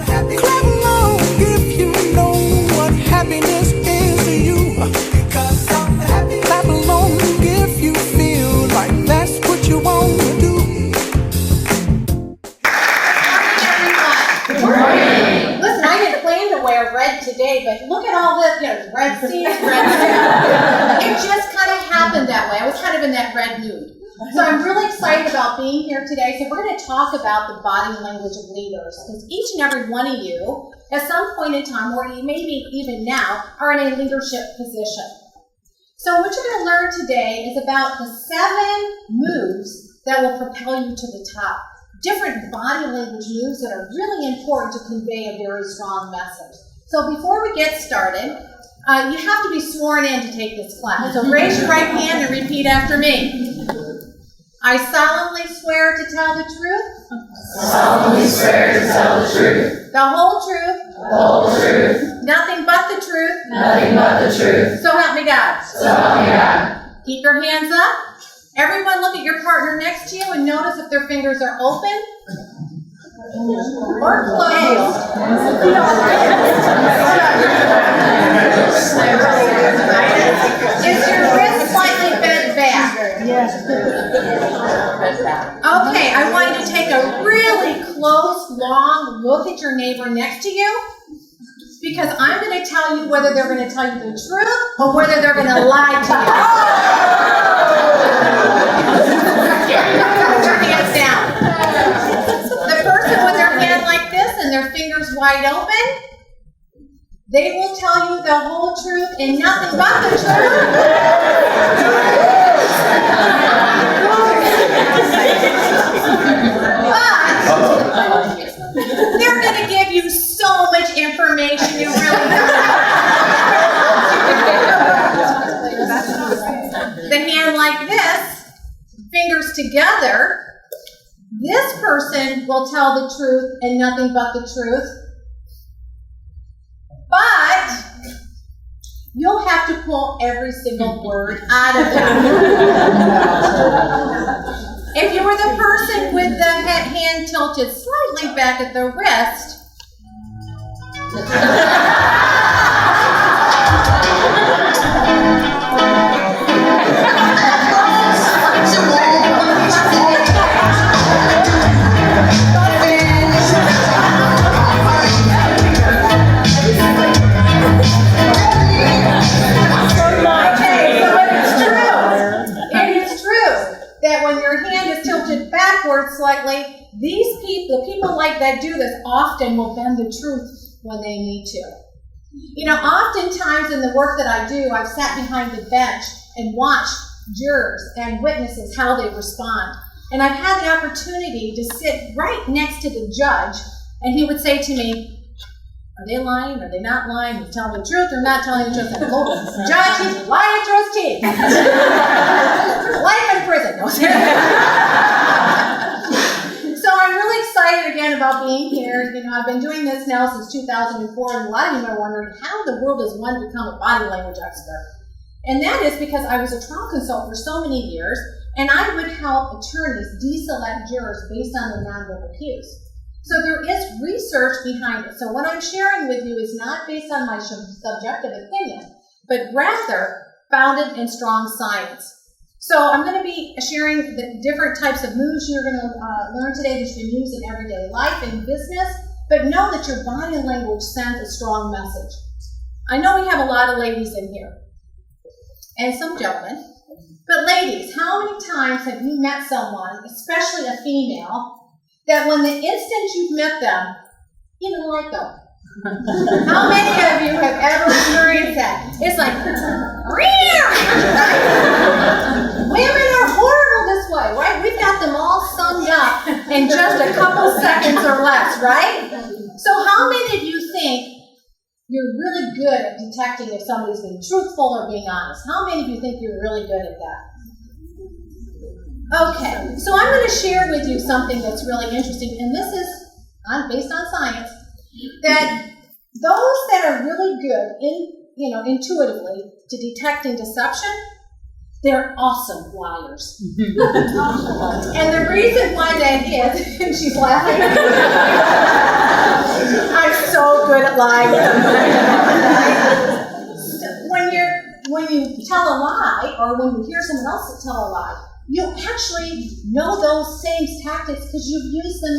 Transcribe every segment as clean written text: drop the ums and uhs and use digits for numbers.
Clap along if you know what happiness is to you. Because I'm happy. Clap along if you feel like that's what you want to do. Good morning. Listen, I didn't plan to wear red today, but look at all this, red seas, red seas. It just kind of happened that way. I was kind of in that red mood. So I'm really excited about being here today. So we're going to talk about the body language of leaders, because each and every one of you, at some point in time, or maybe even now, are in a leadership position. So what you're going to learn today is about the 7 moves that will propel you to the top. Different body language moves that are really important to convey a very strong message. So before we get started, you have to be sworn in to take this class. So raise your right hand and repeat after me. I solemnly swear to tell the truth. Solemnly swear to tell the truth. The whole truth. The whole truth. Nothing but the truth. Nothing but the truth. So help me God. So help me God. Keep your hands up. Everyone look at your partner next to you and notice if their fingers are open or closed. Is your wrist slightly bent back? Yes. Okay, I want you to take a really close, long look at your neighbor next to you, because I'm going to tell you whether they're going to tell you the truth or whether they're going to lie to you. Put your hands down. The person with their hand like this and their fingers wide open, they will tell you the whole truth and nothing but the truth. But they're going to give you so much information you really don't. The hand like this, fingers together, this person will tell the truth and nothing but the truth. But you'll have to pull every single word out of them. If you were the person with the hand tilted slightly back at the wrist, slightly, the people like that do this often will bend the truth when they need to. Oftentimes in the work that I do, I've sat behind the bench and watched jurors and witnesses how they respond. And I've had the opportunity to sit right next to the judge, and he would say to me, are they lying? Are they not lying? Are they telling the truth or not telling the truth? And Judge, he's lying through his teeth. Life in prison. So I'm really excited again about being here. I've been doing this now since 2004, and a lot of you are wondering, how in the world does one become a body language expert? And that is because I was a trial consultant for so many years, and I would help attorneys deselect jurors based on their nonverbal cues. So there is research behind it. So what I'm sharing with you is not based on my subjective opinion, but rather founded in strong science. So I'm going to be sharing the different types of moves you're going to learn today that you can use in everyday life and business, but know that your body language sends a strong message. I know we have a lot of ladies in here, and some gentlemen, but ladies, how many times have you met someone, especially a female, that when the instant you've met them, you don't like them? How many of you have ever experienced that? It's like, women are horrible this way, right? We've got them all summed up in just a couple seconds or less, right? So how many of you think you're really good at detecting if somebody's being truthful or being honest? How many of you think you're really good at that? Okay, so I'm going to share with you something that's really interesting, and this is based on science, that those that are really good intuitively to detecting deception, they're awesome liars. And the reason why that is, and she's laughing, lie. When you tell a lie, or when you hear someone else tell a lie, you actually know those same tactics because you've used them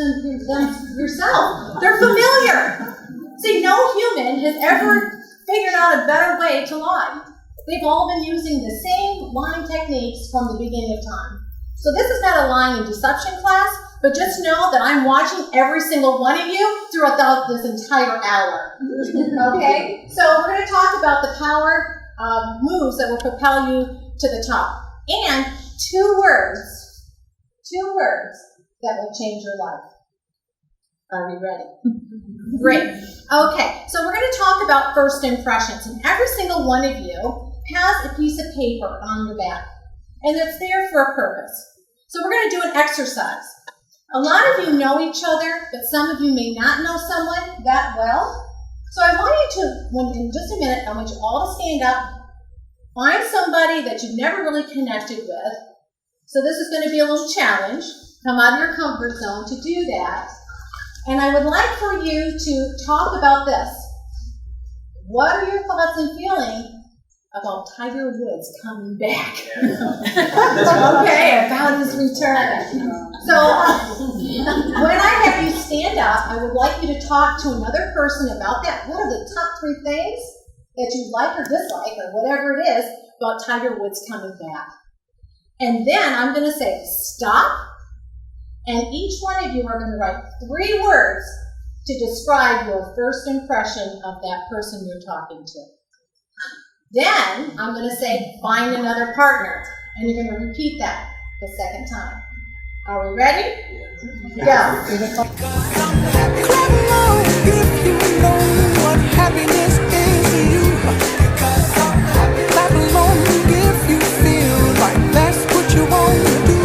yourself. They're familiar. See, no human has ever figured out a better way to lie. They've all been using the same lying techniques from the beginning of time. So this is not a lying and deception class, but just know that I'm watching every single one of you throughout this entire hour. Okay? So we're going to talk about the power moves that will propel you to the top. And two words that will change your life. Are we ready? Great. Okay, so we're going to talk about first impressions. And every single one of you has a piece of paper on your back. And it's there for a purpose. So we're going to do an exercise. A lot of you know each other, but some of you may not know someone that well. So I want you to, in just a minute, I want you all to stand up, find somebody that you've never really connected with. So this is going to be a little challenge. Come out of your comfort zone to do that. And I would like for you to talk about this. What are your thoughts and feelings about Tiger Woods coming back? Okay, about his return. So when I have you stand up, I would like you to talk to another person about that. What are the top 3 things that you like or dislike, or whatever it is, about Tiger Woods coming back? And then I'm going to say stop, and each one of you are going to write 3 words to describe your first impression of that person you're talking to. Then I'm going to say find another partner, and you're going to repeat that the second time. Are we ready? Go. Clap along if you know what happiness is to you. Clap along if you feel like that's what you want to do.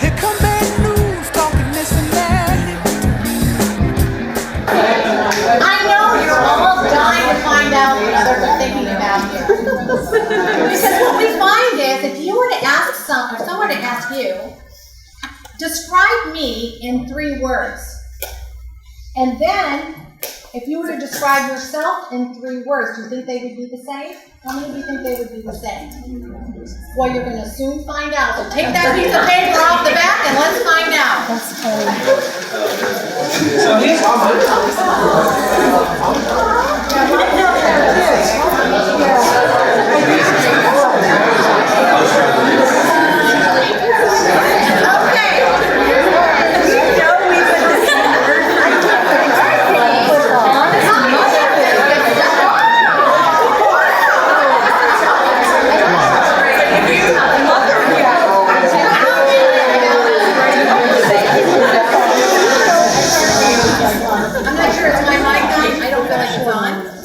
Here come bad news, talking this and that. I know you're all dying to find out what others are thinking about you. Because what we find is, if you were to ask someone to ask you, describe me in 3 words. And then, if you were to describe yourself in 3 words, do you think they would be the same? How many of you think they would be the same? Well, you're going to soon find out. So take that piece of paper off the back and let's find out.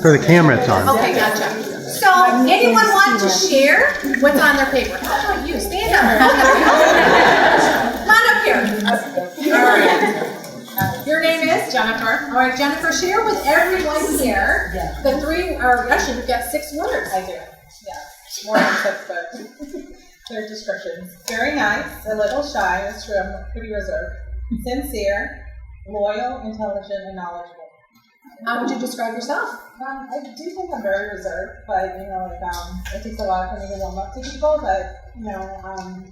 For the camera, it's on. Okay, gotcha. So, anyone want to share what's on their paper? How about you? Stand up. Come on up here. All right. Your name is? Jennifer. All right, Jennifer, share with everyone here the 3, or actually, you've got 6 words. I do. Yeah. More than 6, but their descriptions. Very nice, a little shy, that's true, I'm pretty reserved. Sincere, loyal, intelligent, and knowledgeable. How would you describe yourself? I do think I'm very reserved, but it takes a lot for me to warm up to people, but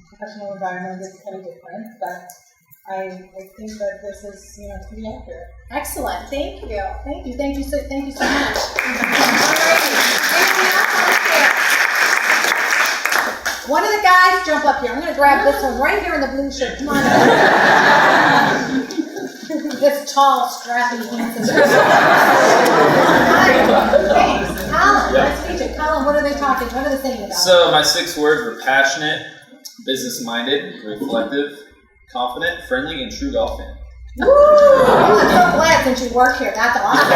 professional environment is kind of different, but I think that this is pretty accurate. Excellent. Thank you. Thank you. Thank you so much. All right. One of the guys jump up here. I'm going to grab this one right here in the blue shirt. Come on up. This tall, strappy, handsome. Thanks. Colin, nice to meet you. Colin, what are they talking? What are they saying about? So my 6 words were passionate, business-minded, reflective, confident, friendly, and true golf fan. Woo! Oh, I'm so glad since you work here. That's awesome.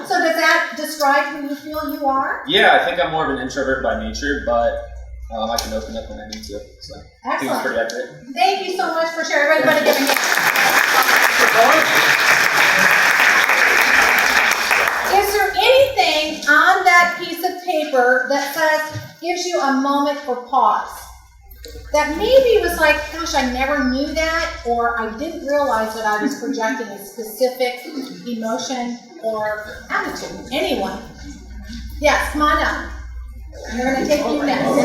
So does that describe who you feel you are? Yeah, I think I'm more of an introvert by nature, but I can open up when I need to. So I think it's pretty accurate. Thank you so much for sharing. Everybody giving me. Is there anything on that piece of paper that gives you a moment for pause? that maybe was like, gosh, I never knew that, or I didn't realize that I was projecting a specific emotion or attitude. Anyone? Yes, come on up. We're going to take you next. All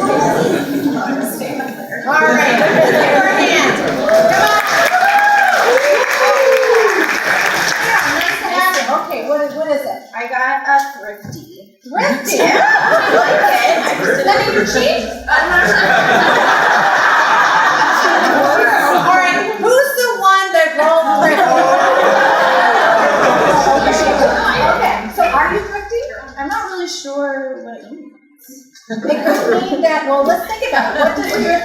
right, give her a hand. Come on. Yeah, nice to have you. Okay, what is it? I got a thrifty. Thrifty. Yeah, I like it. Does that mean you're cheap? I'm not sure. All right, who's the one that rolled thrifty? Okay, so are you thrifty? I'm not really sure what it means. It could mean that, well, let's think about it.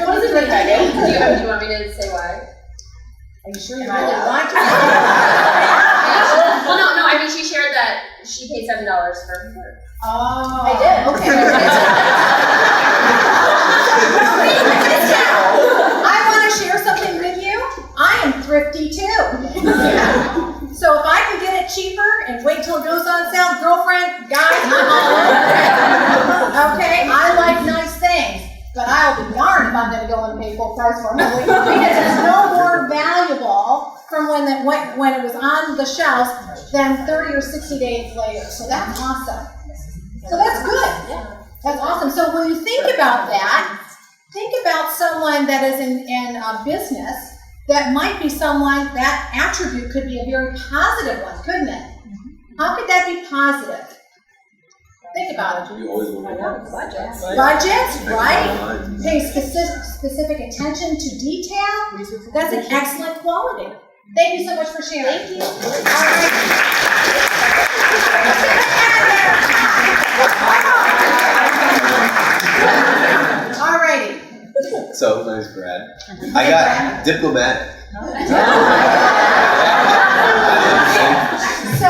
What does thrifty mean? Do you want me to say why? Are you sure you really want to? Well, no, I mean, she shared that she paid $7 for her work. Oh. I did. Okay. I want to share something with you. I am thrifty too. So if I can get it cheaper and wait till it goes on sale, girlfriend, guys, I'm all over. Okay, I like nice things, but I'll be darned if I'm going to go and pay full price for it because it's no more valuable from when it was on the shelves than 30 or 60 days later. So that's awesome. So that's good. That's awesome. So when you think about that, think about someone that is in a business. That might be someone, that attribute could be a very positive one, couldn't it? How could that be positive? Think about it. You always want Budgets. Budgets, right? Pay specific attention to detail. That's an excellent quality. Thank you so much for sharing. Thank you. All right. All righty. So, my name's Brad. I got diplomatic. So,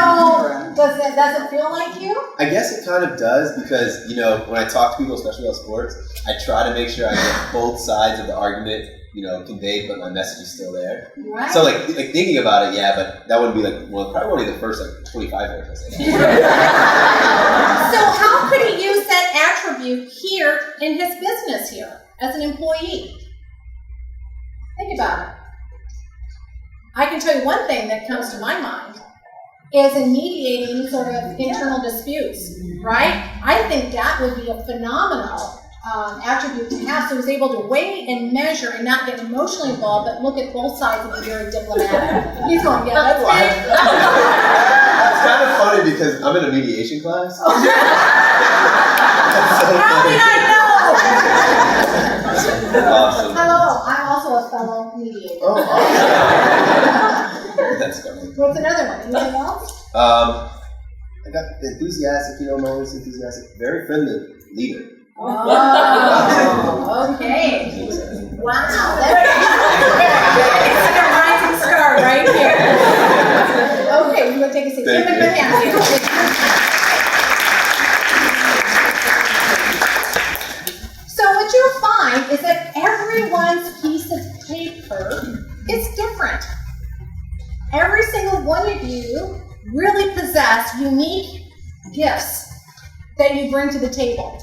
does it feel like you? I guess it kind of does because, when I talk to people, especially about sports, I try to make sure I get both sides of the argument, conveyed, but my message is still there. Right. So, like thinking about it, yeah, but that wouldn't be probably only the first 25 minutes I say. So how could he use that attribute here in his business here as an employee? Think about it. I can tell you one thing that comes to my mind is in mediating sort of internal disputes, right? I think that would be a phenomenal attribute to have. So he was able to weigh and measure and not get emotionally involved, but look at both sides and be very diplomatic. He's going, yeah, that's right. It's kind of funny because I'm in a mediation class. How did I know? Awesome. Hello, I'm also a fellow mediator. Oh, awesome. That's funny. What's another one? Anything else? I got enthusiastic, I'm always enthusiastic. Very friendly leader. Oh, okay. Wow. It's like a rising star right here. Okay, we're going to take a seat. Give him a good hand here. So what you'll find is that everyone's piece of paper is different. Every single one of you really possess unique gifts that you bring to the table.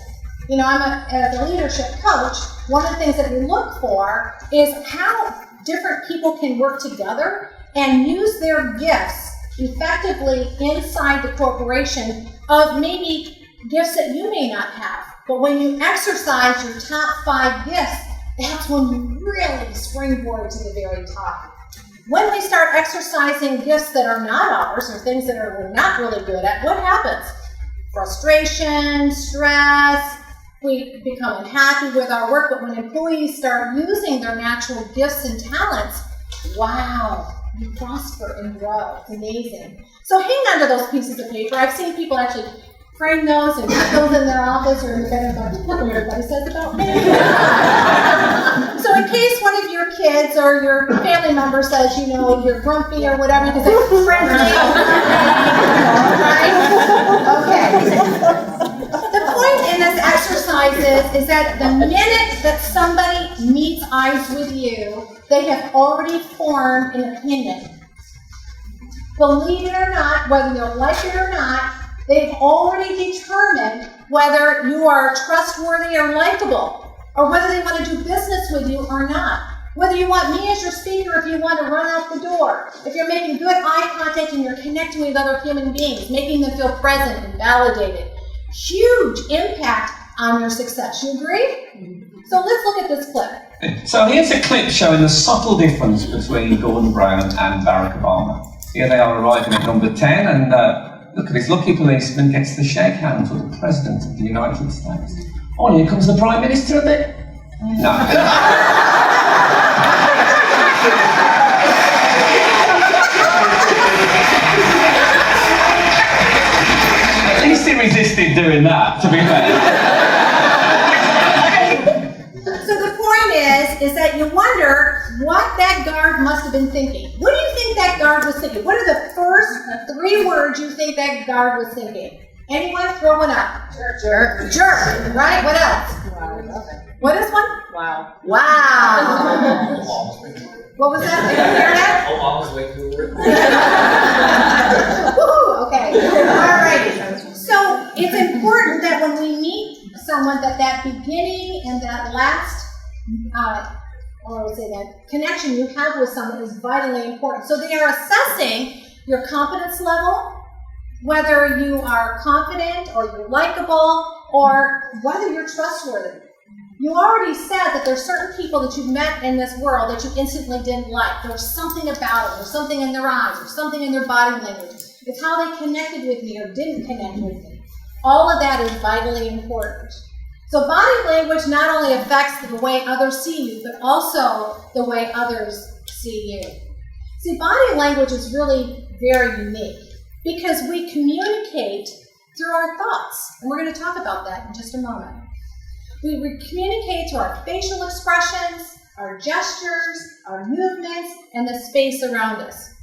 As a leadership coach, one of the things that we look for is how different people can work together and use their gifts effectively inside the corporation of maybe gifts that you may not have. But when you exercise your top 5 gifts, that's when you really springboard to the very top. When we start exercising gifts that are not ours or things that we're not really good at, what happens? Frustration, stress, we become unhappy with our work, but when employees start using their natural gifts and talents, wow, you prosper and grow. It's amazing. So hang on to those pieces of paper. I've seen people actually frame those and put those in their office or in the bedroom. Look what everybody says about me. So in case one of your kids or your family member says, you're grumpy or whatever, because it's friendly, right? Okay. The point in this exercise is that the minute that somebody meets eyes with you, they have already formed an opinion. Believe it or not, whether you like it or not, they've already determined whether you are trustworthy or likable. or whether they want to do business with you or not. Whether you want me as your speaker, if you want to run out the door, if you're making good eye contact and you're connecting with other human beings, making them feel present and validated. Huge impact on your success. You agree? So let's look at this clip. So here's a clip showing the subtle difference between Gordon Brown and Barack Obama. Here they are arriving at number 10, and look at this lucky policeman gets to shake hands with the President of the United States. Oh, and here comes the Prime Minister of it. No. At least he resisted doing that, to be fair. So the point is that you wonder what that guard must have been thinking. What do you think that guard was thinking? What are the first 3 words you think that guard was thinking? Anyone throw one up? Jerk. Jerk, right? What else? Wow. What is one? Wow. Wow. What was that? Did you hear that? Obama's way cooler. Woohoo, okay. All right. So it's important that when we meet someone that beginning and that last, or I would say that connection you have with someone is vitally important. So they are assessing your confidence level, whether you are confident or you're likable, or whether you're trustworthy. You already said that there's certain people that you've met in this world that you instantly didn't like. There was something about them, or something in their eyes, or something in their body language. It's how they connected with me or didn't connect with me. All of that is vitally important. So body language not only affects the way others see you, but also the way others see you. See, body language is really very unique because we communicate through our thoughts. And we're going to talk about that in just a moment. We communicate through our facial expressions, our gestures, our movements, and the space around us.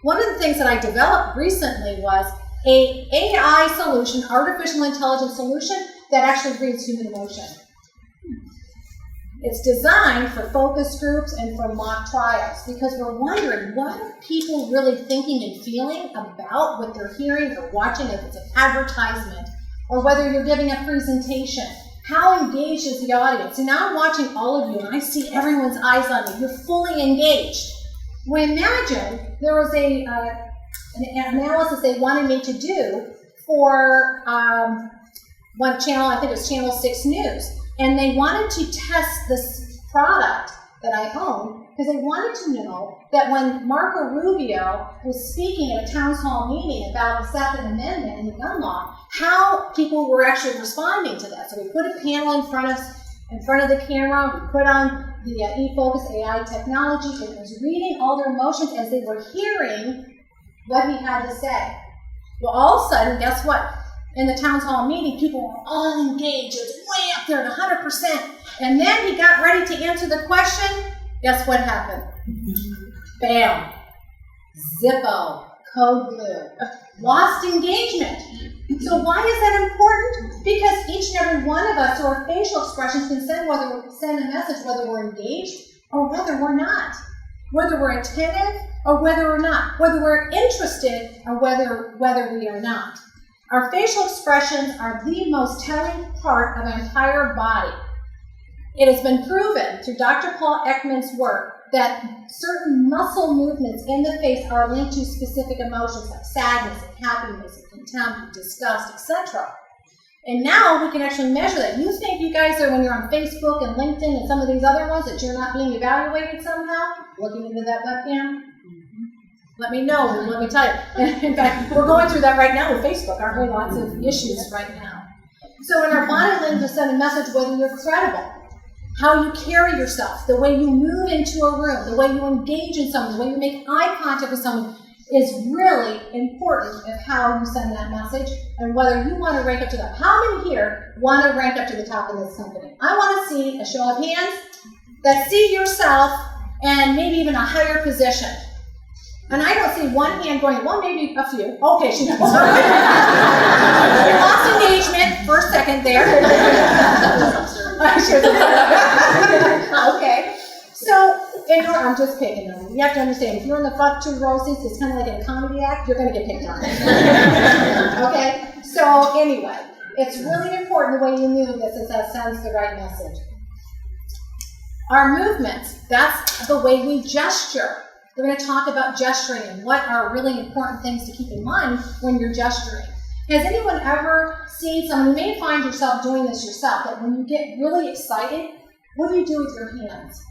One of the things that I developed recently was an AI solution, artificial intelligence solution, that actually reads human emotion. It's designed for focus groups and for mock trials because we're wondering, what are people really thinking and feeling about what they're hearing or watching, if it's an advertisement, or whether you're giving a presentation. How engaged is the audience? And now I'm watching all of you and I see everyone's eyes on you. You're fully engaged. Well, imagine there was an analysis they wanted me to do for one channel, I think it was Channel 6 News. And they wanted to test this product that I own because they wanted to know that when Marco Rubio was speaking at a town hall meeting about the Second Amendment and the gun law, how people were actually responding to that. So we put a panel in front of the camera, we put on the eFocus AI technology, and it was reading all their emotions as they were hearing what he had to say. Well, all of a sudden, guess what? In the town hall meeting, people were all engaged. It was way up there at 100%. And then he got ready to answer the question. Guess what happened? Bam. Zippo. Code blue. Lost engagement. So why is that important? Because each and every one of us, through our facial expressions, can send a message whether we're engaged or whether we're not. Whether we're attentive or whether we're not. Whether we're interested or whether we are not. Our facial expressions are the most telling part of our entire body. It has been proven through Dr. Paul Ekman's work that certain muscle movements in the face are linked to specific emotions like sadness, and happiness, and contempt, and disgust, etc. And now we can actually measure that. You think you guys are, when you're on Facebook and LinkedIn and some of these other ones, that you're not being evaluated somehow? Looking into that webcam? Let me know, and let me tell you. In fact, we're going through that right now with Facebook, aren't we? Lots of issues right now. So in our body language, send a message whether you're credible, how you carry yourself, the way you move into a room, the way you engage in someone, the way you make eye contact with someone is really important of how you send that message and whether you want to rank up to that. How many here want to rank up to the top in this company? I want to see a show of hands that see yourself and maybe even a higher position. And I don't see one hand going, well, maybe a few. Okay, she knows. Lost engagement, first, second there. Okay. So, I'm just picking on you. You have to understand, if you're in the front 2 row seats, it's kind of like in a comedy act, you're going to get picked on. Okay? So, anyway, it's really important the way you move this, that sends the right message. Our movements, that's the way we gesture. We're going to talk about gesturing and what are really important things to keep in mind when you're gesturing. Has anyone ever seen someone, you may find yourself doing this yourself, but when you get really excited, what do you do with your hands?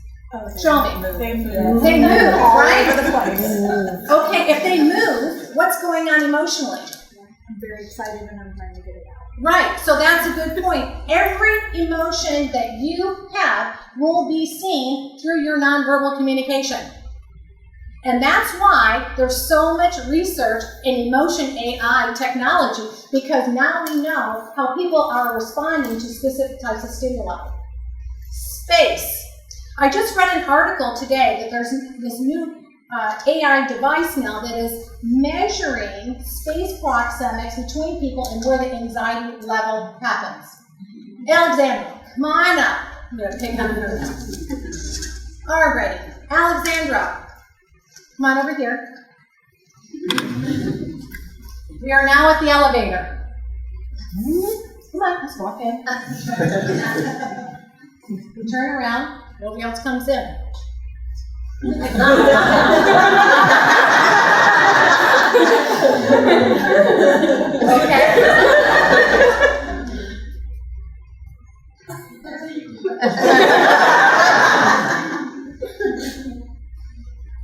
Show me. They move. They move, All right? over the place. Okay, if they move, what's going on emotionally? I'm very excited and I'm trying to get it out. Right, so that's a good point. Every emotion that you have will be seen through your nonverbal communication. And that's why there's so much research in emotion AI technology, because now we know how people are responding to specific types of stimuli. Space. I just read an article today that there's this new AI device now that is measuring space proxemics between people and where the anxiety level happens. Alexandra, come on up. I'm going to pick on her now. All righty. Alexandra, come on over here. We are now at the elevator. Come on, let's walk in. You turn around, nobody else comes in. Okay.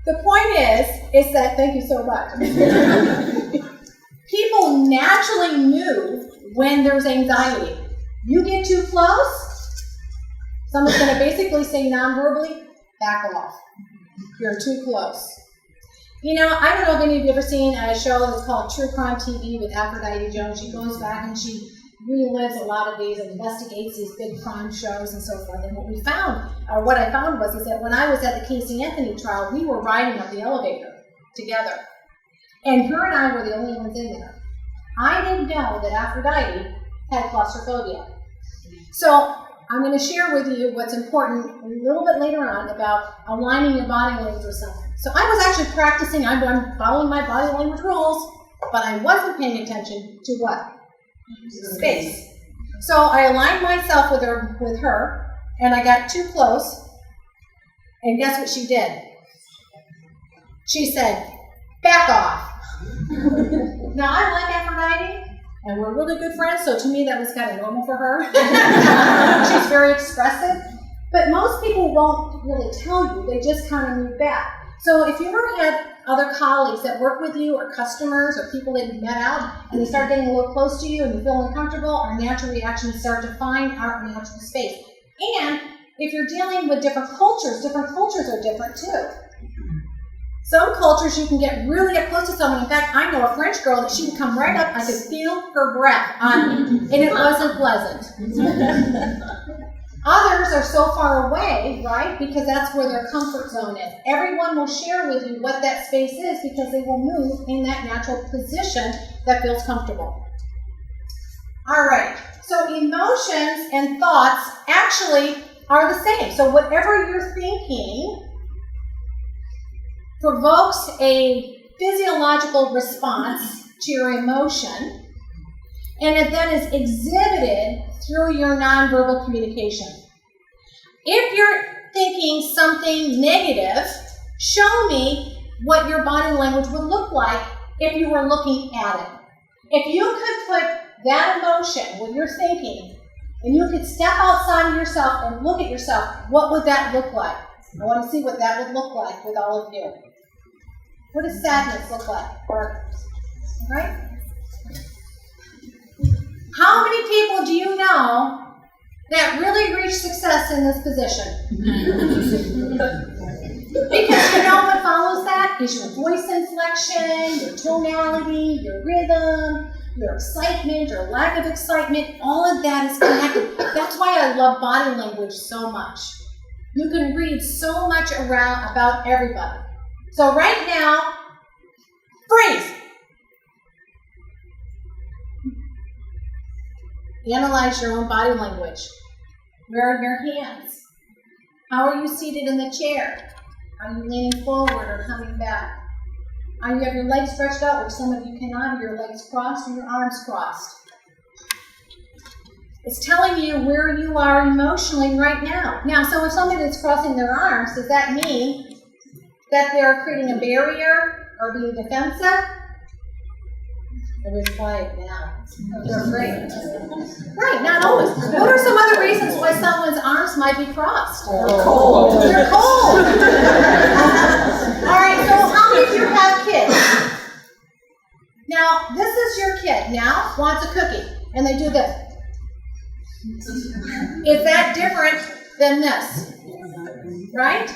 The point is that, thank you so much. People naturally move when there's anxiety. You get too close, someone's going to basically say non-verbally, back off. You're too close. You know, I don't know if any of you have ever seen a show that's called True Crime TV with Aphrodite Jones. She goes back and she relives a lot of these and investigates these big crime shows and so forth. And what we found, or what I found was that when I was at the Casey Anthony trial, we were riding up the elevator together. And her and I were the only ones in there. I didn't know that Aphrodite had claustrophobia. So I'm going to share with you what's important a little bit later on about aligning your body language with someone. So I was actually practicing, I'm following my body language rules, but I wasn't paying attention to what? Space. So I aligned myself with her, and I got too close, and guess what she did? She said, back off. Now I like Aphrodite, and we're really good friends, so to me that was kind of normal for her. She's very expressive, but most people won't really tell you, they just kind of move back. So if you ever had other colleagues that work with you, or customers, or people that you met out, and they start getting a little close to you and you feel uncomfortable, our natural reactions start to find our natural space. And if you're dealing with different cultures are different too. Some cultures you can get really up close to someone. In fact, I know a French girl that she would come right up, I could feel her breath on me, and it wasn't pleasant. Others are so far away, right, because that's where their comfort zone is. Everyone will share with you what that space is because they will move in that natural position that feels comfortable. All right, so emotions and thoughts actually are the same. So whatever you're thinking provokes a physiological response to your emotion, and it then is exhibited through your nonverbal communication. If you're thinking something negative, show me what your body language would look like if you were looking at it. If you could put that emotion, what you're thinking, and you could step outside of yourself and look at yourself, what would that look like? I want to see what that would look like with all of you. What does sadness look like? Right? How many people do you know that really reach success in this position? Because you know what follows that is your voice inflection, your tonality, your rhythm, your excitement or lack of excitement. All of that is connected. That's why I love body language so much. You can read so much around about everybody. So right now, freeze. Analyze your own body language. Where are your hands? How are you seated in the chair? Are you leaning forward or coming back? Are you have your legs stretched out, which some of you cannot, your legs crossed or your arms crossed? It's telling you where you are emotionally right now. Now, so if somebody is crossing their arms, does that mean that they're creating a barrier or being defensive? Everyone's quiet now. They're afraid. Right, not always. What are some other reasons why someone's arms might be crossed? They're cold. They're cold. All right, so how many of you have kids? Now, this is your kid. Now, wants a cookie. And they do this. Is that different than this? Right?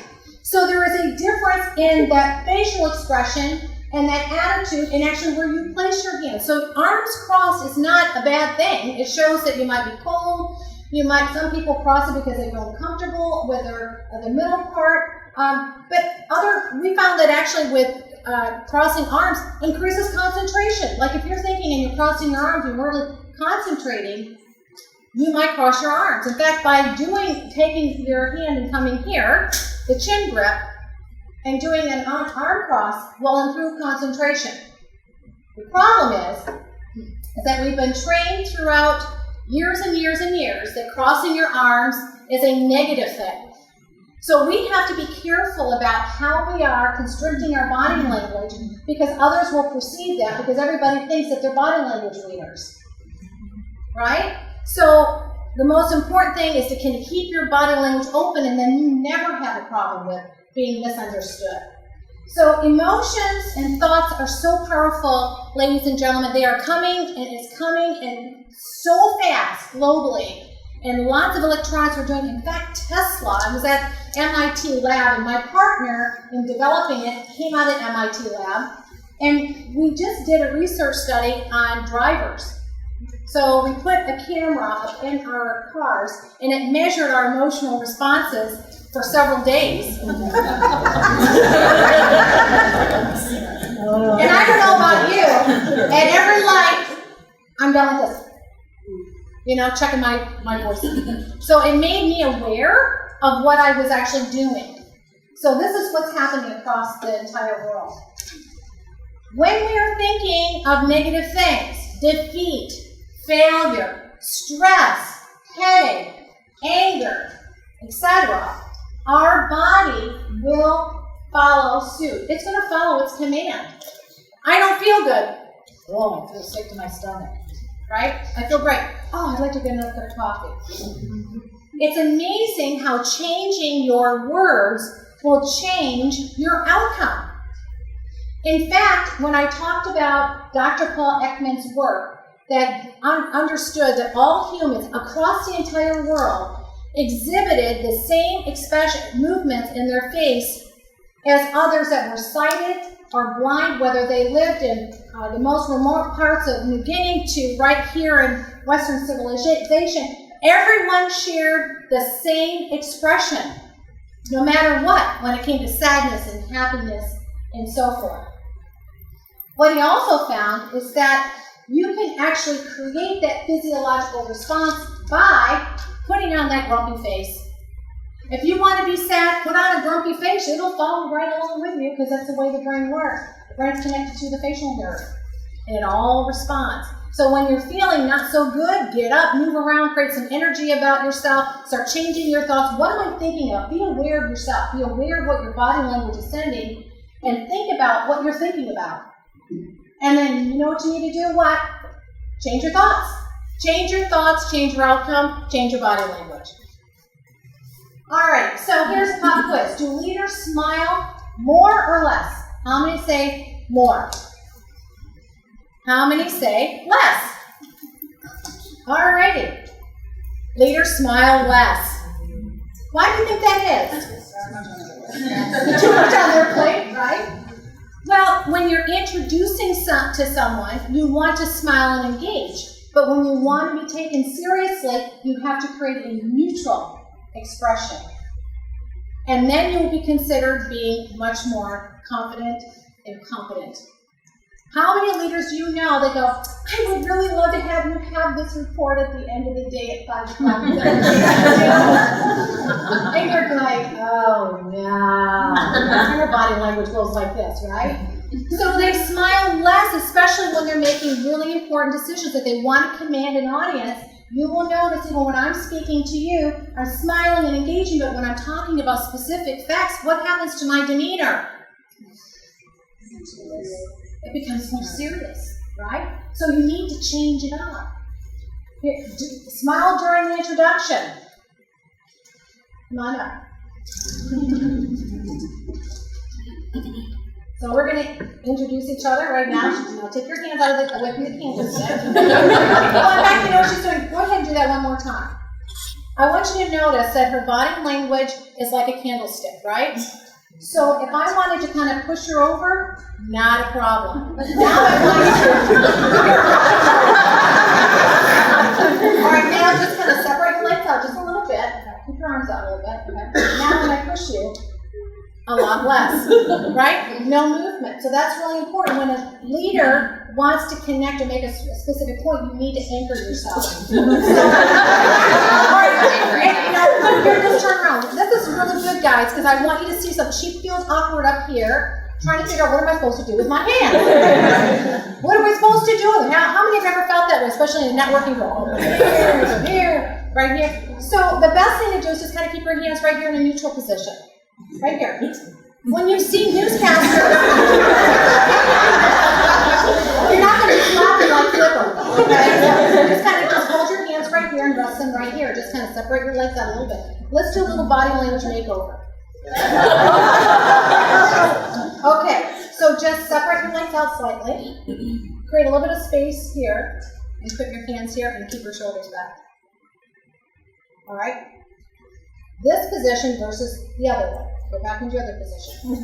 So there is a difference in that facial expression and that attitude and actually where you place your hands. So arms crossed is not a bad thing. It shows that you might be cold. Some people cross it because they feel uncomfortable with the middle part. We found that actually with crossing arms increases concentration. Like if you're thinking and you're crossing your arms, you're really concentrating, you might cross your arms. In fact, by taking your hand and coming here, the chin grip, and doing an arm cross will improve concentration. The problem is that we've been trained throughout years and years and years that crossing your arms is a negative thing. So we have to be careful about how we are constricting our body language because others will perceive that because everybody thinks that they're body language readers. Right? So the most important thing is to keep your body language open and then you never have a problem with being misunderstood. So emotions and thoughts are so powerful, ladies and gentlemen. They are coming and it's coming and so fast globally. And lots of electronics are doing. In fact, Tesla, I was at MIT lab and my partner in developing it came out at MIT lab. And we just did a research study on drivers. So we put a camera up in our cars and it measured our emotional responses for several days. And I don't know about you, at every light, I'm done with this. Checking my voice. So it made me aware of what I was actually doing. So this is what's happening across the entire world. When we are thinking of negative things, defeat, failure, stress, headache, anger, etc., our body will follow suit. It's going to follow its command. I don't feel good. Oh, I feel sick to my stomach. Right? I feel great. Oh, I'd like to get another cup of coffee. It's amazing how changing your words will change your outcome. In fact, when I talked about Dr. Paul Ekman's work that understood that all humans across the entire world exhibited the same expression, movements in their face as others that were sighted or blind, whether they lived in the most remote parts of New Guinea to right here in Western civilization, everyone shared the same expression, no matter what, when it came to sadness and happiness and so forth. What he also found is that you can actually create that physiological response by putting on that grumpy face. If you want to be sad, put on a grumpy face. It'll follow right along with you because that's the way the brain works. The brain's connected to the facial nerve, and it all responds. So when you're feeling not so good, get up, move around, create some energy about yourself, start changing your thoughts. What am I thinking of? Be aware of yourself. Be aware of what your body language is sending, and think about what you're thinking about. And then you know what you need to do? What? Change your thoughts. Change your thoughts, change your outcome, change your body language. All right, so here's a pop quiz. Do leaders smile more or less? How many say more? How many say less? All righty. Leaders smile less. Why do you think that is? Too much on their plate, right? Well, when you're introducing to someone, you want to smile and engage. But when you want to be taken seriously, you have to create a neutral expression. And then you'll be considered being much more confident and competent. How many leaders do you know that go, I would really love to have you have this report at the end of the day at 5 o'clock. And you're like, oh no. Your body language goes like this, right? So they smile less, especially when they're making really important decisions that they want to command an audience. You will notice even when I'm speaking to you, I'm smiling and engaging, but when I'm talking about specific facts, what happens to my demeanor? It becomes more serious, right? So you need to change it up. Here, smile during the introduction. Come on up. So we're going to introduce each other right now. Take your hands out of the whip. You can't just sit. Well, in fact, you know what she's doing? Go ahead and do that one more time. I want you to notice that her body language is like a candlestick, right? So if I wanted to kind of push her over, not a problem. Now I want you. All right, now just kind of separate your legs out just a little bit. Keep your arms out a little bit. Okay. Now when I push you, a lot less, right? No movement. So that's really important. When a leader wants to connect or make a specific point, you need to anchor yourself. So, all right, here, just turn around. This is really good, guys, because I want you to see something. She feels awkward up here, trying to figure out what am I supposed to do with my hands? What am I supposed to do with them? How many have ever felt that way, especially in a networking group? Over here, right here. So the best thing to do is just kind of keep your hands right here in a neutral position. Right here. When you see newscasters, you're not going to be slapping like Flipper. Okay? Just kind of just hold your hands right here and rest them right here. Just kind of separate your legs out a little bit. Let's do a little body language makeover. Okay, so just separate your legs out slightly. Create a little bit of space here. And put your hands here and keep your shoulders back. All right? This position versus the other one. Go back into your other position.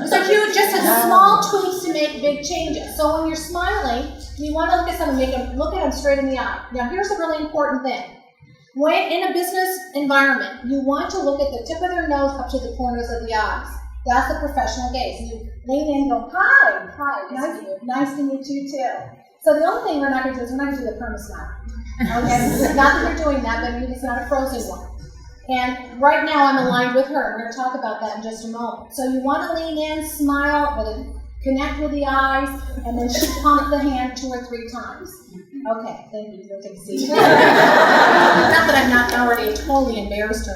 So you just have small tweaks to make big changes. So when you're smiling, you want to look at someone, look at them straight in the eye. Now here's a really important thing. When in a business environment, you want to look at the tip of their nose up to the corners of the eyes. That's a professional gaze. You lean in and go, hi, nice to meet you too. So the only thing we're not going to do is we're not going to do the perma smile. Okay, not that you're doing that, but maybe it's not a frozen one. And right now I'm aligned with her. We're going to talk about that in just a moment. So you want to lean in, smile, connect with the eyes, and then pump the hand 2 or 3 times. Okay, thank you. You'll take a seat. Not that I'm not already totally embarrassed her.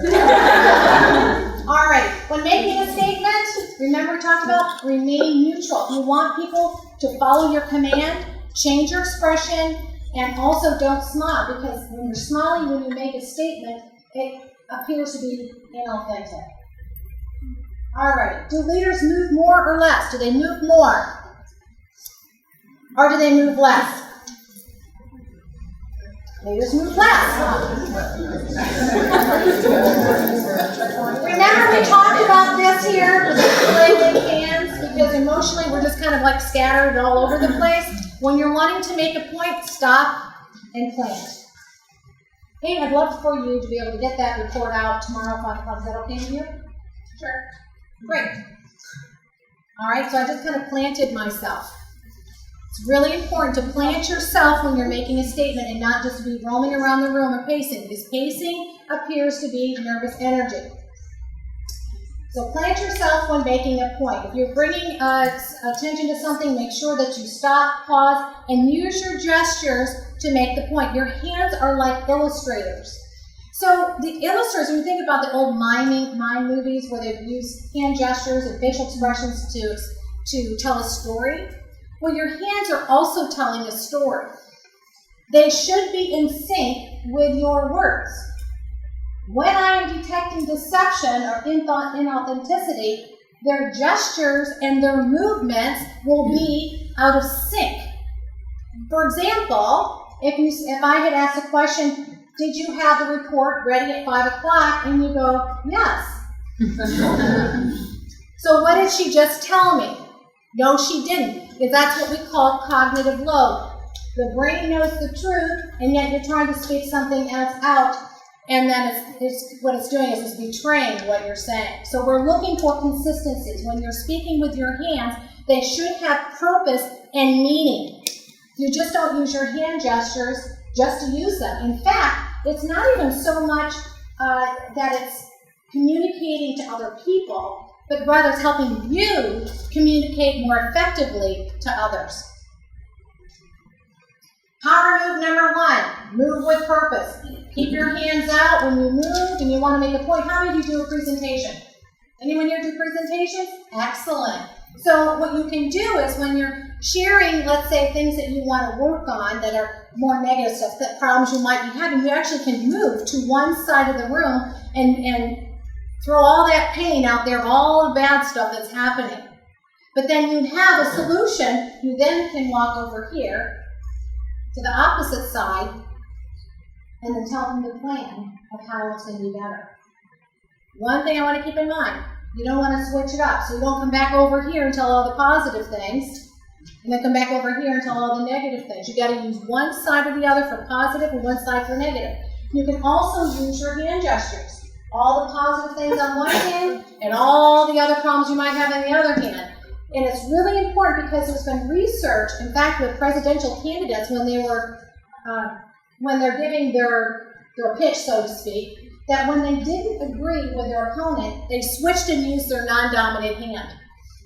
All right, when making a statement, remember we talked about remain neutral. You want people to follow your command, change your expression, and also don't smile, because when you're smiling when you make a statement, it appears to be inauthentic. All right, do leaders move more or less? Do they move more? Or do they move less? Leaders move less. Remember we talked about this here, with hands, because emotionally we're just kind of like scattered all over the place. When you're wanting to make a point, stop and plant. Hey, I'd love for you to be able to get that report out tomorrow. Is that okay with you? Sure. Great. All right, so I just kind of planted myself. It's really important to plant yourself when you're making a statement and not just be roaming around the room or pacing, because pacing appears to be nervous energy. So plant yourself when making a point. If you're bringing attention to something, make sure that you stop, pause, and use your gestures to make the point. Your hands are like illustrators. So the illustrators, when you think about the old mime movies where they've used hand gestures and facial expressions to tell a story, well, your hands are also telling a story. They should be in sync with your words. When I am detecting deception or inauthenticity, their gestures and their movements will be out of sync. For example, if I had asked a question, did you have the report ready at 5 o'clock? And you go, yes. So what did she just tell me? No, she didn't. Because that's what we call cognitive load. The brain knows the truth, and yet you're trying to speak something else out, and then what it's doing is it's betraying what you're saying. So we're looking for consistencies. When you're speaking with your hands, they should have purpose and meaning. You just don't use your hand gestures just to use them. In fact, it's not even so much that it's communicating to other people, but rather it's helping you communicate more effectively to others. Power move number 1, move with purpose. Keep your hands out when you move and you want to make a point. How many of you do a presentation? Anyone here do presentations? Excellent. So what you can do is when you're sharing, let's say, things that you want to work on that are more negative stuff, that problems you might be having, you actually can move to one side of the room and throw all that pain out there, all the bad stuff that's happening. But then you have a solution. You then can walk over here to the opposite side and then tell them the plan of how it's going to be better. One thing I want to keep in mind, you don't want to switch it up. So you don't come back over here and tell all the positive things, and then come back over here and tell all the negative things. You got to use one side or the other for positive and one side for negative. You can also use your hand gestures. All the positive things on one hand and all the other problems you might have on the other hand. And it's really important because there's been research, in fact, with presidential candidates when they're giving their pitch, so to speak, that when they didn't agree with their opponent, they switched and used their non-dominant hand.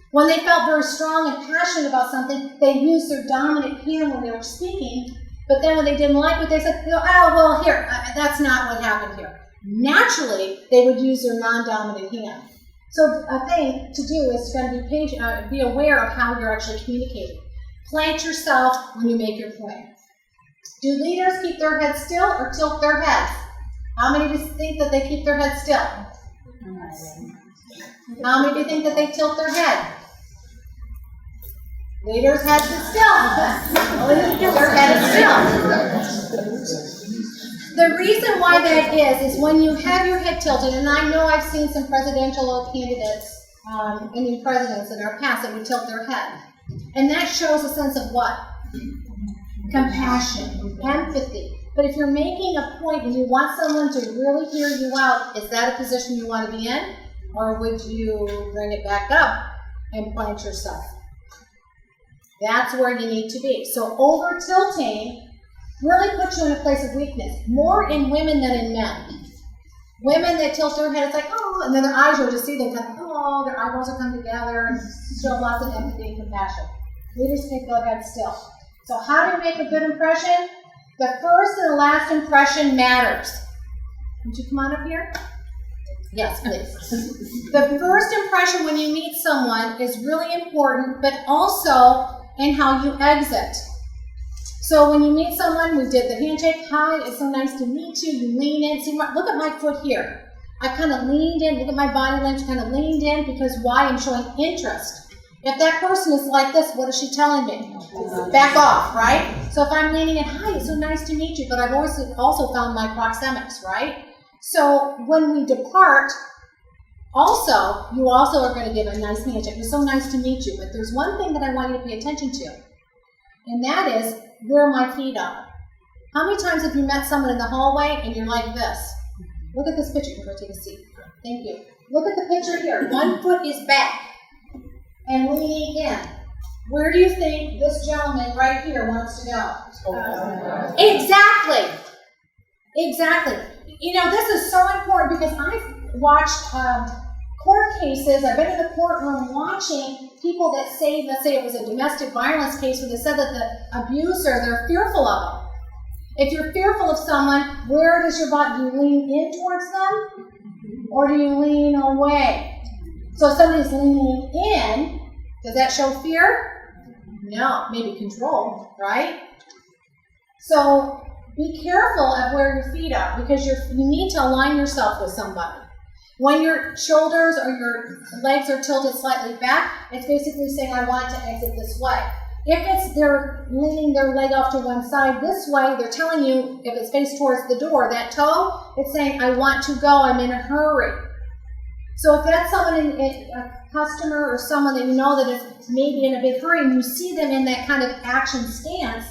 When they felt very strong and passionate about something, they used their dominant hand when they were speaking, but then when they didn't like what they said, they go, oh, well, here, that's not what happened here. Naturally, they would use their non-dominant hand. So a thing to do is to be aware of how you're actually communicating. Plant yourself when you make your point. Do leaders keep their heads still or tilt their heads? How many of you think that they keep their heads still? How many of you think that they tilt their head? Leaders' heads is still. Their head is still. The reason why that is when you have your head tilted, and I know I've seen some presidential candidates, presidents in our past that would tilt their head. And that shows a sense of what? Compassion, empathy. But if you're making a point and you want someone to really hear you out, is that a position you want to be in? Or would you bring it back up and plant yourself? That's where you need to be. So over tilting really puts you in a place of weakness, more in women than in men. Women that tilt their head, it's like, oh, and then their eyes, you'll just see them kind of, oh, their eyebrows will come together and show lots of empathy and compassion. Leaders take their head still. So how do you make a good impression? The first and the last impression matters. Would you come on up here? Yes, please. The first impression when you meet someone is really important, but also in how you exit. So when you meet someone, we did the handshake. Hi, it's so nice to meet you. You lean in. See, look at my foot here. I kind of leaned in. Look at my body language. Kind of leaned in because why? I'm showing interest. If that person is like this, what is she telling me? Back off, right? So if I'm leaning in, hi, it's so nice to meet you, but I've also found my proxemics, right? So when we depart, you also are going to give a nice handshake. It's so nice to meet you, but there's one thing that I want you to pay attention to, and that is where my feet are. How many times have you met someone in the hallway and you're like this? Look at this picture. You can go take a seat. Thank you. Look at the picture here. One foot is back and leaning in. Where do you think this gentleman right here wants to go? Exactly. Exactly. You know, this is so important because I've watched court cases. I've been in the courtroom watching people that say, let's say it was a domestic violence case where they said that the abuser, they're fearful of them. If you're fearful of someone, where does your body, do you lean in towards them or do you lean away? So if somebody's leaning in, does that show fear? No, maybe control, right? So be careful of where your feet are because you need to align yourself with somebody. When your shoulders or your legs are tilted slightly back, it's basically saying, I want to exit this way. If they're leaning their leg off to one side this way, they're telling you, if it's faced towards the door, that toe, it's saying, I want to go, I'm in a hurry. So if that's someone, a customer or someone that you know that is maybe in a big hurry, and you see them in that kind of action stance,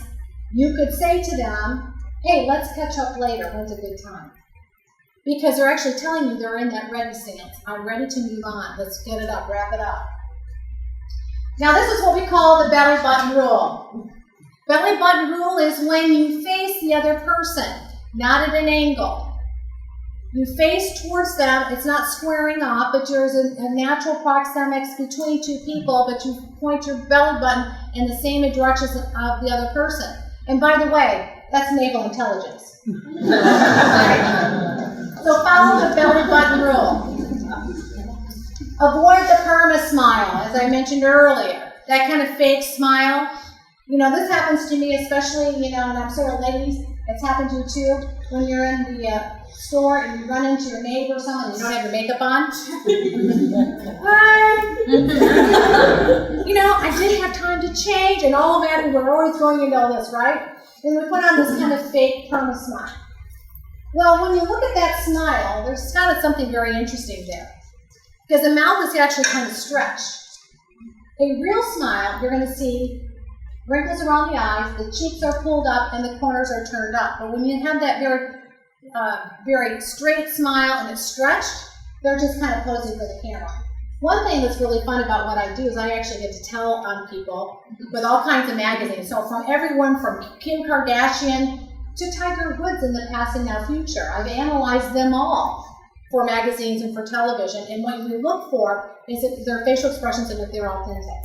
you could say to them, hey, let's catch up later, when's a good time? Because they're actually telling you they're in that ready stance. I'm ready to move on. Let's get it up, wrap it up. Now this is what we call the belly button rule. Belly button rule is when you face the other person, not at an angle. You face towards them, it's not squaring off, but there's a natural proxemics between two people, but you point your belly button in the same direction of the other person. And by the way, that's naval intelligence. Right? So follow the belly button rule. Avoid the perma smile, as I mentioned earlier. That kind of fake smile. You know, this happens to me especially, you know, and I'm sort of ladies, it's happened to you too, when you're in the store and you run into your neighbor or someone and you don't have your makeup on. Hi! You know, I didn't have time to change, and all of that, we're always going into all this, right? And we put on this kind of fake perma smile. Well, when you look at that smile, there's kind of something very interesting there. Because the mouth is actually kind of stretched. A real smile, you're going to see wrinkles around the eyes, the cheeks are pulled up, and the corners are turned up. But when you have that very straight smile and it's stretched, they're just kind of posing for the camera. One thing that's really fun about what I do is I actually get to tell on people with all kinds of magazines. So from everyone from Kim Kardashian to Tiger Woods in the past and now future. I've analyzed them all for magazines and for television. And what you look for is if their facial expressions and if they're authentic.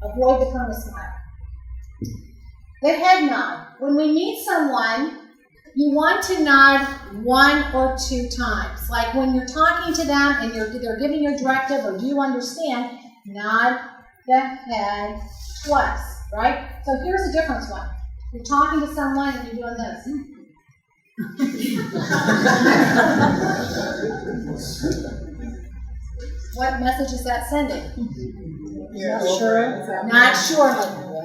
Avoid the perma smile. The head nod. When we meet someone, you want to nod 1 or 2 times. Like when you're talking to them and they're giving you a directive or do you understand, nod the head twice, right? So here's a difference one. You're talking to someone and you're doing this. What message is that sending? Not sure. Not sure.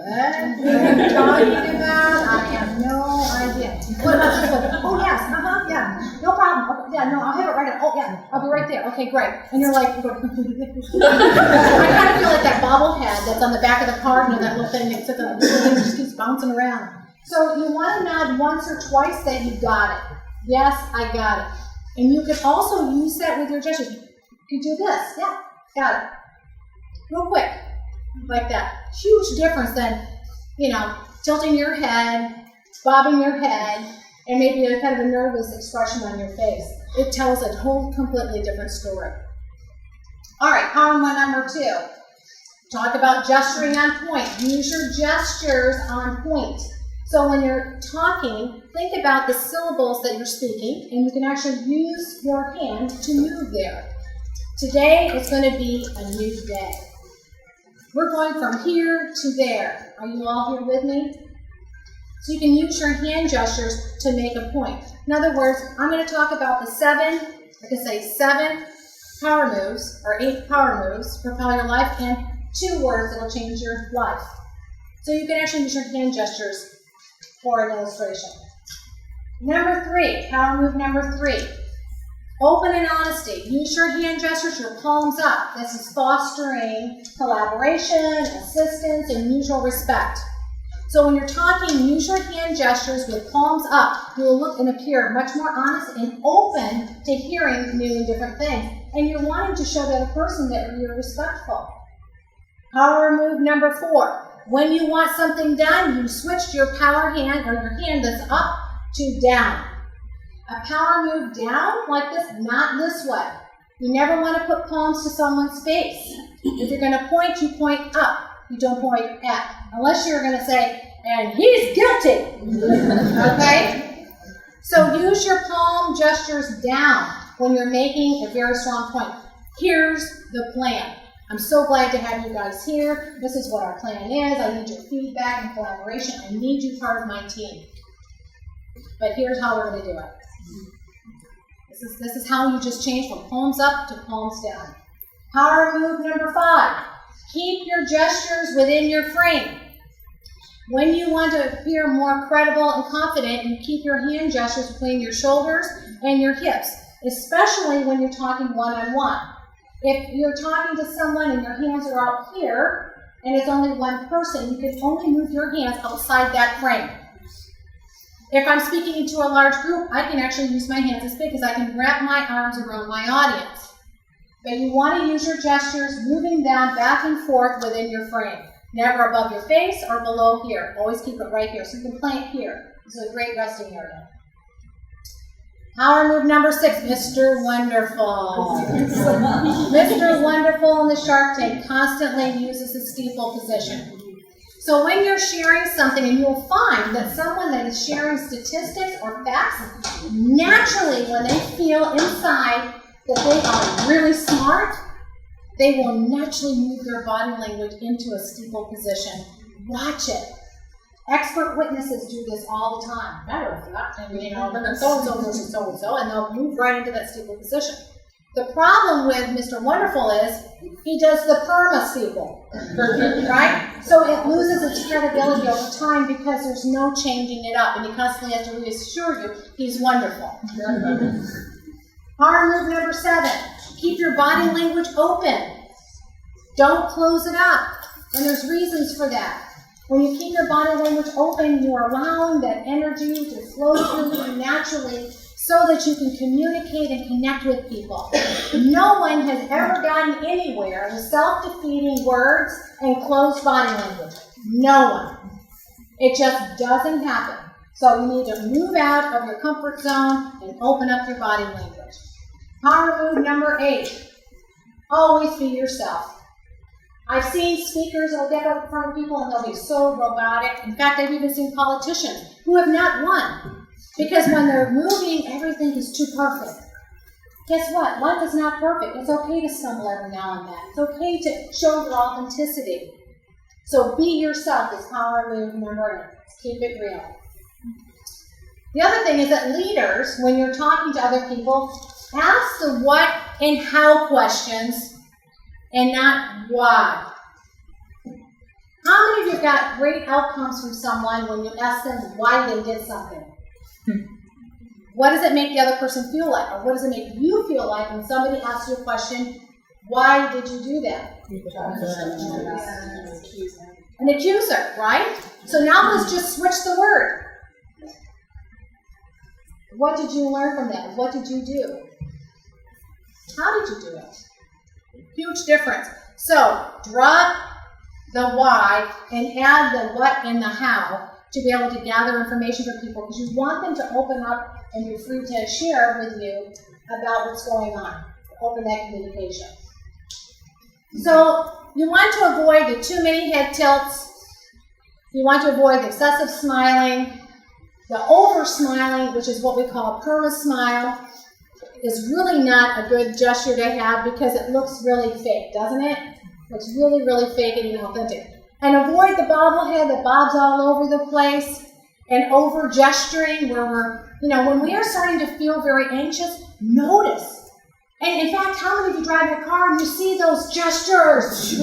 Like, what are you talking about? I have no idea. What about this one? Oh, yes. Yeah. No problem. Okay, yeah, no, I'll have it right now. Oh, yeah. I'll be right there. Okay, great. And you're like, I kind of feel like that bobblehead that's on the back of the car, you know, that little thing that sits on the thing just keeps bouncing around. So you want to nod once or twice that you got it. Yes, I got it. And you could also use that with your gestures. You do this. Yeah, got it. Real quick. Like that. Huge difference than, you know, tilting your head, bobbing your head, and maybe a kind of a nervous expression on your face. It tells a whole completely different story. All right, power one number 2. Talk about gesturing on point. Use your gestures on point. So when you're talking, think about the syllables that you're speaking, and you can actually use your hand to move there. Today is going to be a new day. We're going from here to there. Are you all here with me? So you can use your hand gestures to make a point. In other words, I'm going to talk about the 7 power moves, or 8 power moves to propel your life, and 2 words that will change your life. So you can actually use your hand gestures for an illustration. Number 3, power move number 3. Open and honesty. Use your hand gestures, your palms up. This is fostering collaboration, assistance, and mutual respect. So when you're talking, use your hand gestures with palms up. You will look and appear much more honest and open to hearing new and different things. And you're wanting to show the other person that you're respectful. Power move number 4. When you want something done, you switch your power hand or your hand that's up to down. A power move down like this, not this way. You never want to put palms to someone's face. If you're going to point, you point up. You don't point at. Unless you're going to say, and he's guilty. Okay? So use your palm gestures down when you're making a very strong point. Here's the plan. I'm so glad to have you guys here. This is what our plan is. I need your feedback and collaboration. I need you part of my team. But here's how we're going to do it. This is how you just change from palms up to palms down. Power move number 5. Keep your gestures within your frame. When you want to appear more credible and confident, you keep your hand gestures between your shoulders and your hips, especially when you're talking one-on-one. If you're talking to someone and your hands are out here, and it's only one person, you can only move your hands outside that frame. If I'm speaking to a large group, I can actually use my hands as big because I can wrap my arms around my audience. But you want to use your gestures moving down back and forth within your frame. Never above your face or below here. Always keep it right here. So you can plant here. This is a great resting area. Power move number 6, Mr. Wonderful. Mr. Wonderful in the Shark Tank constantly uses the steeple position. So when you're sharing something, and you'll find that someone that is sharing statistics or facts, naturally when they feel inside that they are really smart, they will naturally move their body language into a steeple position. Watch it. Expert witnesses do this all the time. Matter of fact, and so-and-so versus so-and-so, and they'll move right into that steeple position. The problem with Mr. Wonderful is he does the perma steeple, right? So it loses its credibility over time because there's no changing it up, and he constantly has to reassure you he's wonderful. Power move number 7, keep your body language open. Don't close it up, and there's reasons for that. When you keep your body language open, you are allowing that energy to flow through you naturally so that you can communicate and connect with people. No one has ever gotten anywhere with self-defeating words and closed body language. No one. It just doesn't happen. So you need to move out of your comfort zone and open up your body language. Power move number 8. Always be yourself. I've seen speakers that will get up in front of people and they'll be so robotic. In fact, I've even seen politicians who have not won. Because when they're moving, everything is too perfect. Guess what? Life is not perfect. It's okay to stumble every now and then. It's okay to show your authenticity. So be yourself is power move number 8. Keep it real. The other thing is that leaders, when you're talking to other people, ask the what and how questions and not why. How many of you got great outcomes from someone when you ask them why they did something? What does it make the other person feel like? Or what does it make you feel like when somebody asks you a question, why did you do that? An accuser, right? So now let's just switch the word. What did you learn from that? What did you do? How did you do it? Huge difference. So drop the why and add the what and the how to be able to gather information from people, because you want them to open up and be free to share with you about what's going on. Open that communication. So you want to avoid the too many head tilts. You want to avoid the excessive smiling. The over smiling, which is what we call a perma smile, is really not a good gesture to have because it looks really fake, doesn't it? It looks really, really fake and inauthentic. And avoid the bobblehead that bobs all over the place and over gesturing where we're, when we are starting to feel very anxious, notice. And in fact, how many of you drive your car and you see those gestures?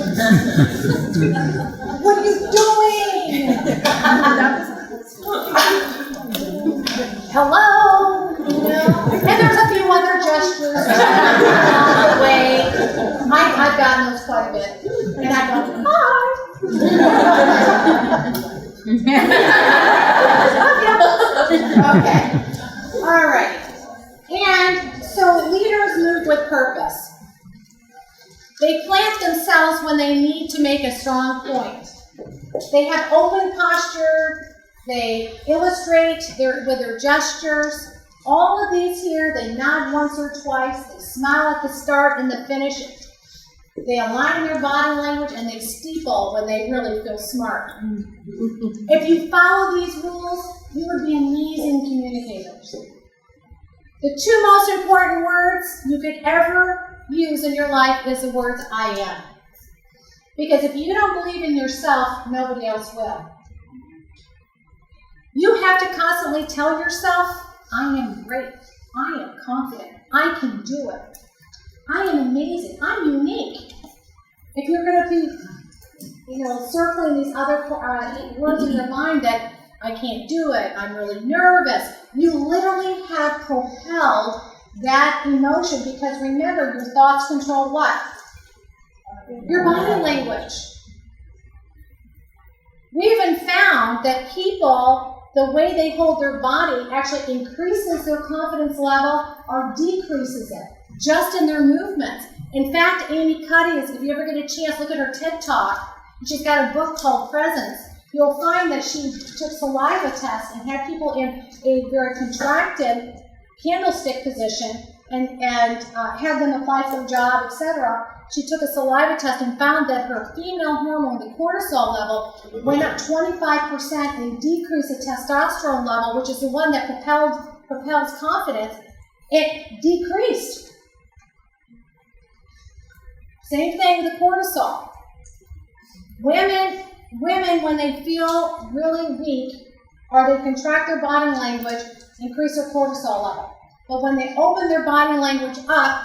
What are you doing? Hello? And there's a few other gestures along the way. I've gotten those quite a bit. And I go, hi. Okay. All right. And so leaders move with purpose. They plant themselves when they need to make a strong point. They have open posture. They illustrate with their gestures. All of these here, they nod once or twice. They smile at the start and the finish. They align their body language and they steeple when they really feel smart. If you follow these rules, you would be amazing communicators. The 2 most important words you could ever use in your life is the words I am. Because if you don't believe in yourself, nobody else will. You have to constantly tell yourself, I am great. I am confident. I can do it. I am amazing. I'm unique. If you're going to be, circling these other words in your mind that I can't do it, I'm really nervous, you literally have propelled that emotion because remember, your thoughts control what? Your body language. We even found that people, the way they hold their body actually increases their confidence level or decreases it, just in their movements. In fact, Amy Cuddy, if you ever get a chance, look at her TED Talk. She's got a book called Presence. You'll find that she took saliva tests and had people in a very contracted candlestick position and had them apply for a job, etc. she took a saliva test and found that her female hormone, the cortisol level, went up 25% and decreased the testosterone level, which is the one that propels confidence. It decreased. Same thing with the cortisol. Women, when they feel really weak or they contract their body language, increase their cortisol level. But when they open their body language up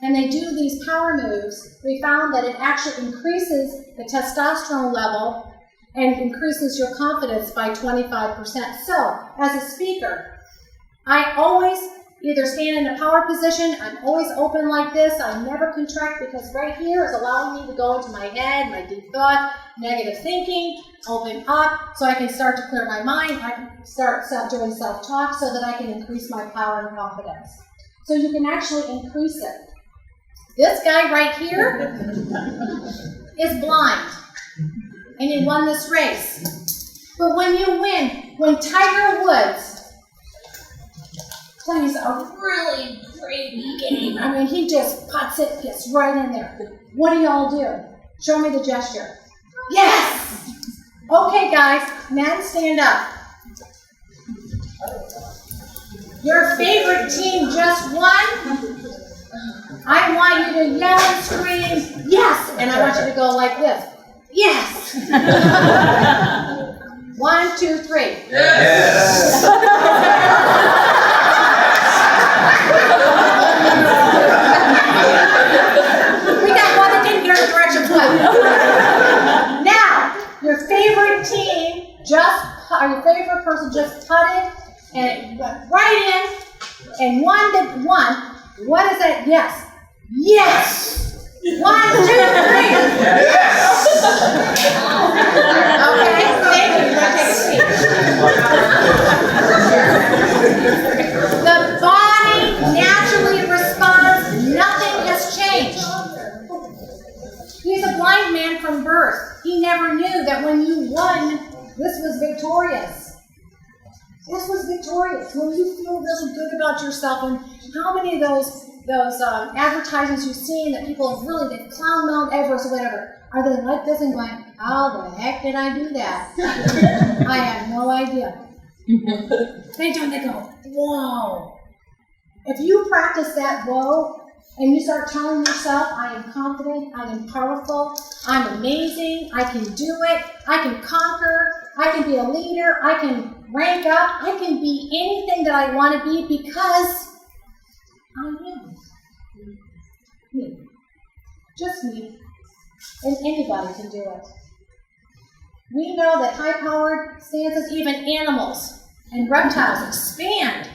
and they do these power moves, we found that it actually increases the testosterone level and increases your confidence by 25%. So, as a speaker, I always either stand in a power position, I'm always open like this, I never contract because right here is allowing me to go into my head, my deep thought, negative thinking, open up so I can start to clear my mind, I can start doing self-talk so that I can increase my power and confidence. So you can actually increase it. This guy right here is blind and he won this race. But when you win, when Tiger Woods plays a really crazy game. I mean, he just puts it, gets right in there. What do y'all do? Show me the gesture. Yes! Okay, guys, men, stand up. Your favorite team just won. I want you to yell and scream, yes! And I want you to go like this. Yes! 1, 2, 3. Yes! We got one that didn't get our direction put. Now, your favorite team your favorite person just putted and it went right in and won. What is that? Yes. Yes! 1, 2, 3. Yes! Okay, thank you. You're going to take a seat. The body naturally responds. Nothing has changed. He's a blind man from birth. He never knew that when you won, this was victorious. This was victorious. When you feel really good about yourself, and how many of those advertisements you've seen that people really, they clown Mount Everest or whatever, are they like this and going, how the heck did I do that? I have no idea. They do, they go, whoa. If you practice that whoa, and you start telling yourself, I am confident, I am powerful, I'm amazing, I can do it, I can conquer, I can be a leader, I can rank up, I can be anything that I want to be because I am. Me. Just me. And anybody can do it. We know that high-powered stances, even animals and reptiles expand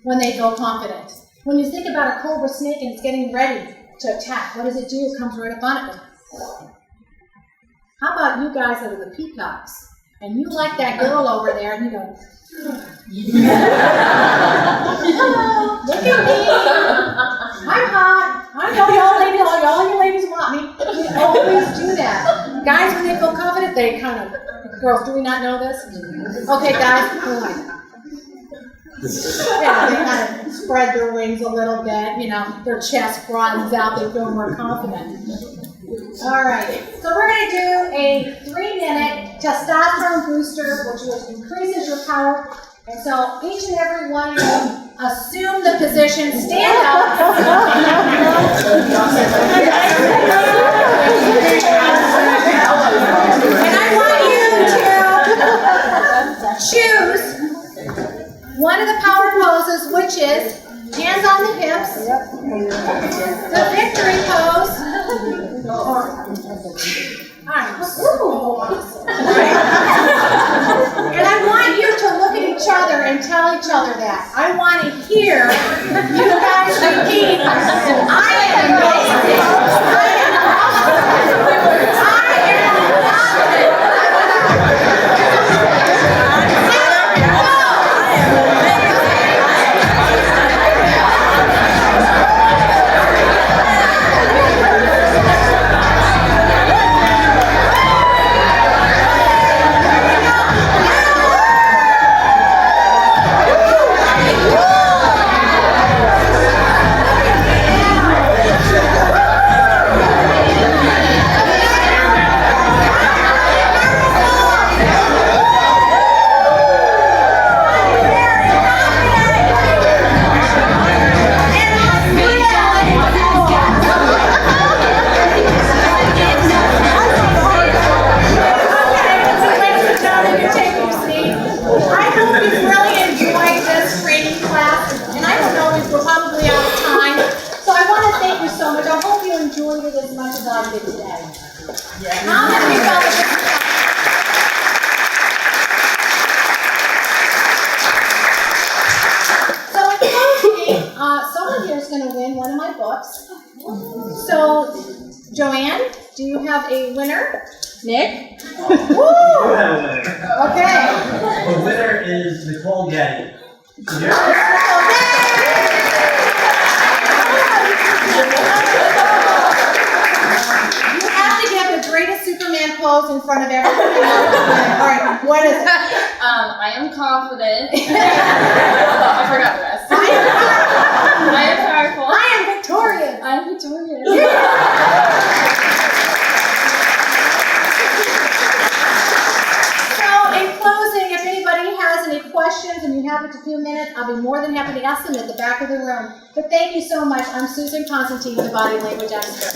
when they feel confident. When you think about a cobra snake and it's getting ready to attack, what does it do? It comes right up on it. How about you guys that are the peacocks? And you like that girl over there and you go, hello, look at me. I'm hot. I know y'all you ladies want me. We always do that. Guys, when they feel confident, they kind of, girls, do we not know this? Okay, guys, oh my God. Yeah, they kind of spread their wings a little bit, their chest broadens out, they feel more confident. All right, so we're going to do a 3-minute testosterone booster, which increases your power. And so each and every one of you assume the position, stand up. And I want you to choose one of the power poses, which is hands on the hips, the victory pose. I'm so awesome. And I want you to look at each other and tell each other that. I want to hear you guys repeat, I am amazing. my books. So, Joanne, do you have a winner? Nick? Woo! Okay. The winner is Nicole Getty. You have to get the greatest Superman pose in front of everyone. All right, what is it? I am confident. I forgot the rest. I am powerful. I am victorious. I'm victorious. So, in closing, if anybody has any questions and you have just a few minutes, I'll be more than happy to ask them at the back of the room. But thank you so much. I'm Susan Constantine, the body language expert.